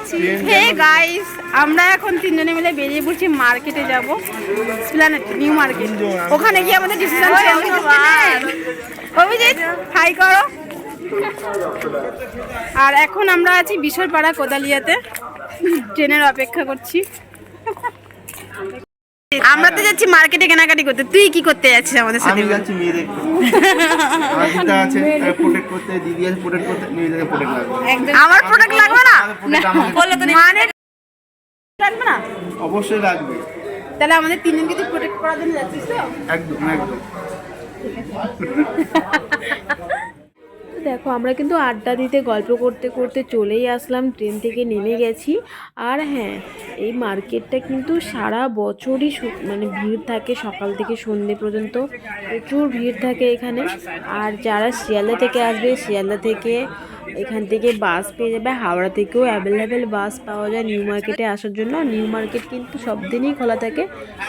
যাচ্ছি। Hey guys, আমরা এখন তিনজনে মিলে বেরিয়ে পড়ছি, মার্কেটে যাব, প্ল্যানেট নিউ মার্কেট। ওখানে গিয়ে আমাদের ডিসিশন চেঞ্জ হবে। অভিজিৎ হাই করো। আর এখন আমরা আছি বিশরপাড়া কোদালিয়াতে, ট্রেনের অপেক্ষা করছি। আমরা তো যাচ্ছি মার্কেটে কেনাকাটি করতে। তুই কি করতে যাচ্ছিস আমাদের সাথে? আমি যাচ্ছি মেয়ে দেখতে। আদিতা আছে প্রোটেক্ট করতে, দিদি আছে প্রোটেক্ট করতে, মেয়েদেরকে প্রোটেক্ট লাগবে। আমার প্রোডাক্ট লাগবে না? বললো তো মানে লাগবে না? অবশ্যই লাগবে। তাহলে আমাদের তিনজনকে তুই প্রোটেক্ট করার জন্য যাচ্ছিস তো? একদম একদম। দেখো আমরা কিন্তু আড্ডা দিতে গল্প করতে করতে চলেই আসলাম, ট্রেন থেকে নেমে গেছি। আর হ্যাঁ, এই মার্কেটটা কিন্তু সারা বছরই মানে ভিড় থাকে, সকাল থেকে সন্ধ্যে পর্যন্ত প্রচুর ভিড় থাকে এখানে। আর যারা শিয়ালদা থেকে আসবে, শিয়ালদা থেকে এখান থেকে বাস পেয়ে যাবে, হাওড়া থেকেও অ্যাভেলেবেল বাস পাওয়া যায় নিউ মার্কেটে আসার জন্য। নিউ মার্কেট কিন্তু সব দিনই খোলা থাকে,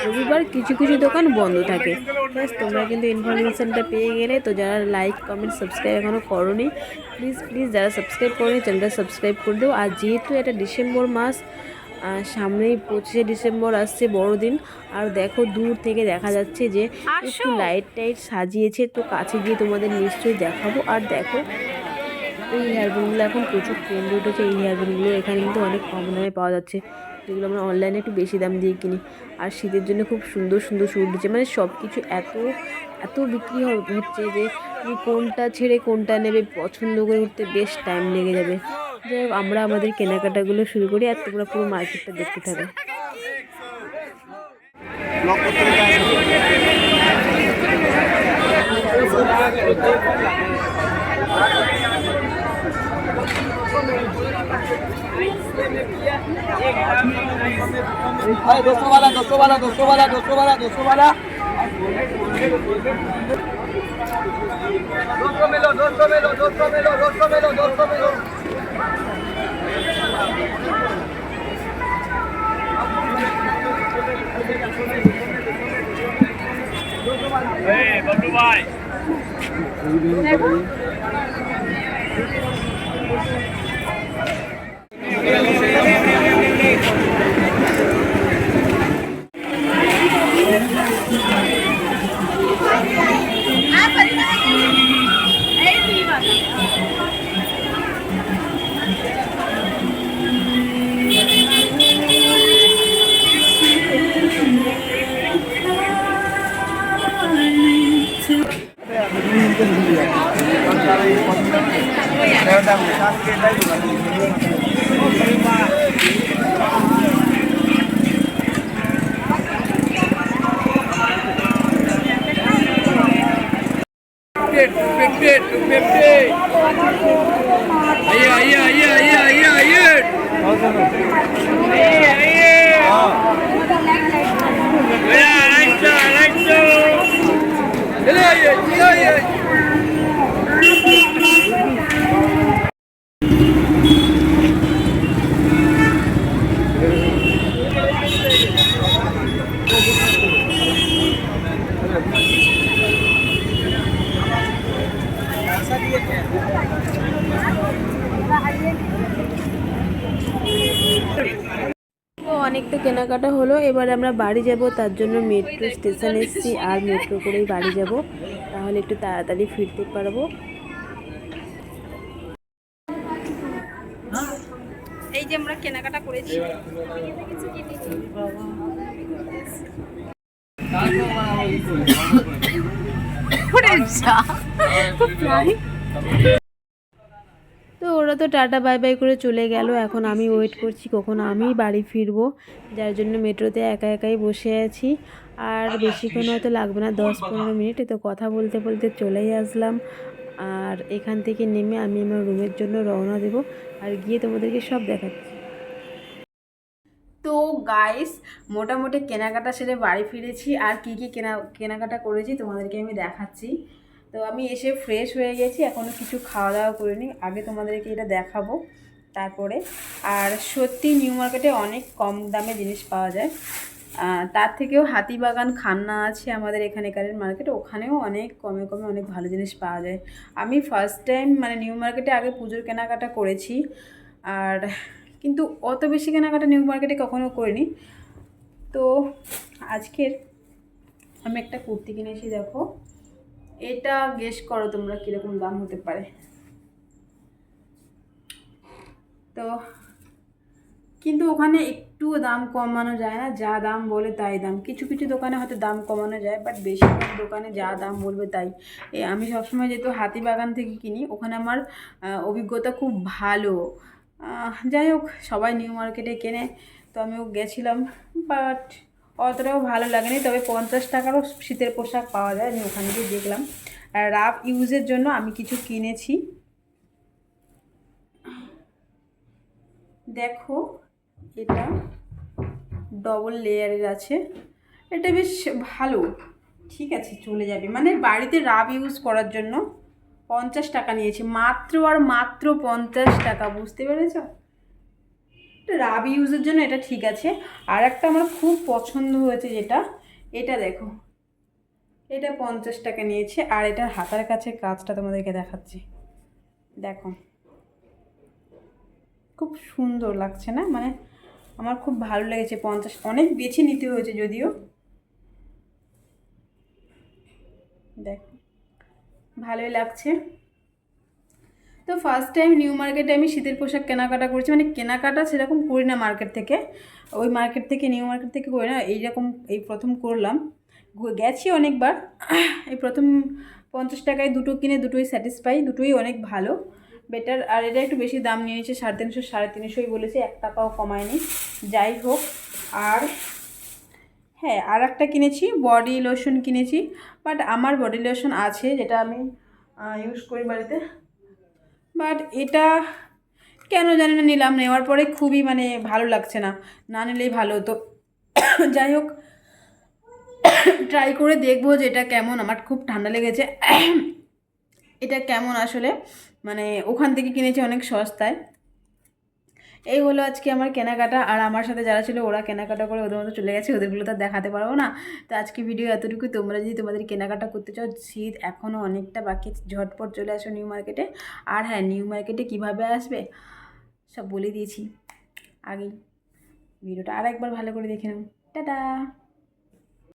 রবিবার কিছু কিছু দোকান বন্ধ থাকে। ব্যাস তোমরা কিন্তু ইনফরমেশানটা পেয়ে গেলে। তো যারা লাইক কমেন্ট সাবস্ক্রাইব এখনও করোনি, প্লিজ প্লিজ যারা সাবস্ক্রাইব করোনি চ্যানেলটা সাবস্ক্রাইব করে দেও। আর যেহেতু এটা ডিসেম্বর মাস, সামনেই 25শে ডিসেম্বর আসছে বড়দিন। আর দেখো দূর থেকে দেখা যাচ্ছে যে একটু লাইট টাইট সাজিয়েছে, তো কাছে গিয়ে তোমাদের নিশ্চয়ই দেখাবো। আর দেখো এই হেয়ারব্যান্ডগুলো এখন প্রচুর ট্রেন্ড উঠেছে। এই হেয়ারব্যান্ডগুলো এখানে কিন্তু অনেক কম দামে পাওয়া যাচ্ছে, যেগুলো আমরা অনলাইনে একটু বেশি দাম দিয়ে কিনি। আর শীতের জন্য খুব সুন্দর সুন্দর স্যুট উঠেছে, মানে সব কিছু এত এত বিক্রি হচ্ছে যে তুমি কোনটা ছেড়ে কোনটা নেবে পছন্দ করে উঠতে বেশ টাইম লেগে যাবে। যাই হোক, আমরা আমাদের কেনাকাটাগুলো শুরু করি আর তোমরা পুরো মার্কেটটা দেখতে থাকো। दोस्तों वाला 200 वाला 200 वाला 200 वाला 200 वाला 200 मिलो 200 मिलो 200 मिलो 200 मिलो 200 मिलो। बबलू भाई অনেক তো কেনাকাটা হলো, এবার আমরা বাড়ি যাব। তার জন্য মেট্রো স্টেশন এসেছি, আর মেট্রো করেই বাড়ি যাব, তাহলে একটু তাড়াতাড়ি ফিরতে পারবো। এই যে আমরা কেনাকাটা করেছি। তো ওরা তো টাটা বাই বাই করে চলে গেল। এখন আমি ওয়েট করছি কখন আমি বাড়ি ফিরবো, যার জন্য মেট্রোতে একা একাই বসে আছি। আর বেশিক্ষণ হয়তো লাগবে না, 10-15 মিনিট। তো কথা বলতে বলতে চলেই আসলাম। আর এখান থেকে নেমে আমি আমার রুমের জন্য রওনা দেব, আর গিয়ে তোমাদেরকে সব দেখাচ্ছি। তো গাইস, মোটামুটি কেনাকাটা সেরে বাড়ি ফিরেছি। আর কি কি কেনাকাটা করেছি তোমাদেরকে আমি দেখাচ্ছি। তো আমি এসে ফ্রেশ হয়ে গেছি, এখনও কিছু খাওয়া দাওয়া করিনি, আগে তোমাদেরকে এটা দেখাবো তারপরে। আর সত্যি নিউ মার্কেটে অনেক কম দামে জিনিস পাওয়া যায়। তার থেকেও হাতিবাগান খান্না আছে আমাদের এখানকার মার্কেট, ওখানেও অনেক কমে কমে অনেক ভালো জিনিস পাওয়া যায়। আমি ফার্স্ট টাইম মানে নিউ মার্কেটে আগে পুজোর কেনাকাটা করেছি। আর কিন্তু অত বেশি কেনাকাটা নিউ মার্কেটে কখনো করিনি। তো আজকের আমি একটা কুর্তি কিনেছি, দেখো এটা গেস করো তোমরা কীরকম দাম হতে পারে। তো কিন্তু ওখানে একটু দাম কমানো যায় না, যা দাম বলে তাই দাম। কিছু কিছু দোকানে হয়তো দাম কমানো যায়, বাট বেশিরভাগ দোকানে যা দাম বলবে তাই। আমি সবসময় যেহেতু হাতিবাগান থেকে কিনি, ওখানে আমার অভিজ্ঞতা খুব ভালো। যাই হোক, সবাই নিউ মার্কেটে কেনে, তো আমিও গেছিলাম, বাট অতটাও ভালো লাগেনি। তবে 50 টাকারও শীতের পোশাক পাওয়া যায়, আমি ওখানে গিয়ে দেখলাম। আর রাফ ইউজের জন্য আমি কিছু কিনেছি, দেখো এটা ডবল লেয়ারের আছে, এটা বেশ ভালো, ঠিক আছে চলে যাবে। মানে বাড়িতে রাব ইউজ করার জন্য 50 টাকা নিয়েছে, মাত্র আর মাত্র 50 টাকা, বুঝতে পেরেছ? রাব ইউজের জন্য এটা ঠিক আছে। আর একটা আমার খুব পছন্দ হয়েছে যেটা, এটা দেখো, এটা 50 টাকা নিয়েছে। আর এটার হাতার কাছে কাজটা তোমাদেরকে দেখাচ্ছি, দেখো খুব সুন্দর লাগছে না? মানে আমার খুব ভালো লেগেছে। 50, অনেক বেছে নিতে হয়েছে যদিও, দেখো ভালোই লাগছে। তো ফার্স্ট টাইম নিউ মার্কেটে আমি শীতের পোশাক কেনাকাটা করেছি। মানে কেনাকাটা সেরকম করি না মার্কেট থেকে, ওই মার্কেট থেকে, নিউ মার্কেট থেকে করি না, এইরকম এই প্রথম করলাম। গেছি অনেকবার, এই প্রথম 50 টাকায় দুটো কিনে দুটোই স্যাটিসফাই, দুটোই অনেক ভালো, বেটার। আর এটা একটু বেশি দাম নিয়েছে, 350 350ই বলেছে, 1 টাকাও কমায়নি। যাই হোক, আর হ্যাঁ আর একটা কিনেছি, বডি লোশন কিনেছি। বাট আমার বডি লোশন আছে যেটা আমি ইউজ করি বাড়িতে, বাট এটা কেন জানি না নিলাম, নেওয়ার পরে খুবই মানে ভালো লাগছে না, না নিলেই ভালো হতো। যাই হোক, ট্রাই করে দেখবো যে এটা কেমন। আমার খুব ঠান্ডা লেগেছে, এটা কেমন আসলে, মানে ওখান থেকে কিনেছি অনেক সস্তায়। এই হলো আজকে আমার কেনাকাটা। আর আমার সাথে যারা ছিল ওরা কেনাকাটা করে ওদের মতো চলে গেছে, ওদেরগুলো তো দেখাতে পারবো না। তো আজকে ভিডিও এতটুকু। তোমরা যদি তোমাদের কেনাকাটা করতে চাও, শীত এখনও অনেকটা বাকি, ঝটপট চলে আসো নিউ মার্কেটে। আর হ্যাঁ, নিউ মার্কেটে কীভাবে আসবে সব বলে দিয়েছি আগেই, ভিডিওটা আর একবার ভালো করে দেখে নাও। টাটা।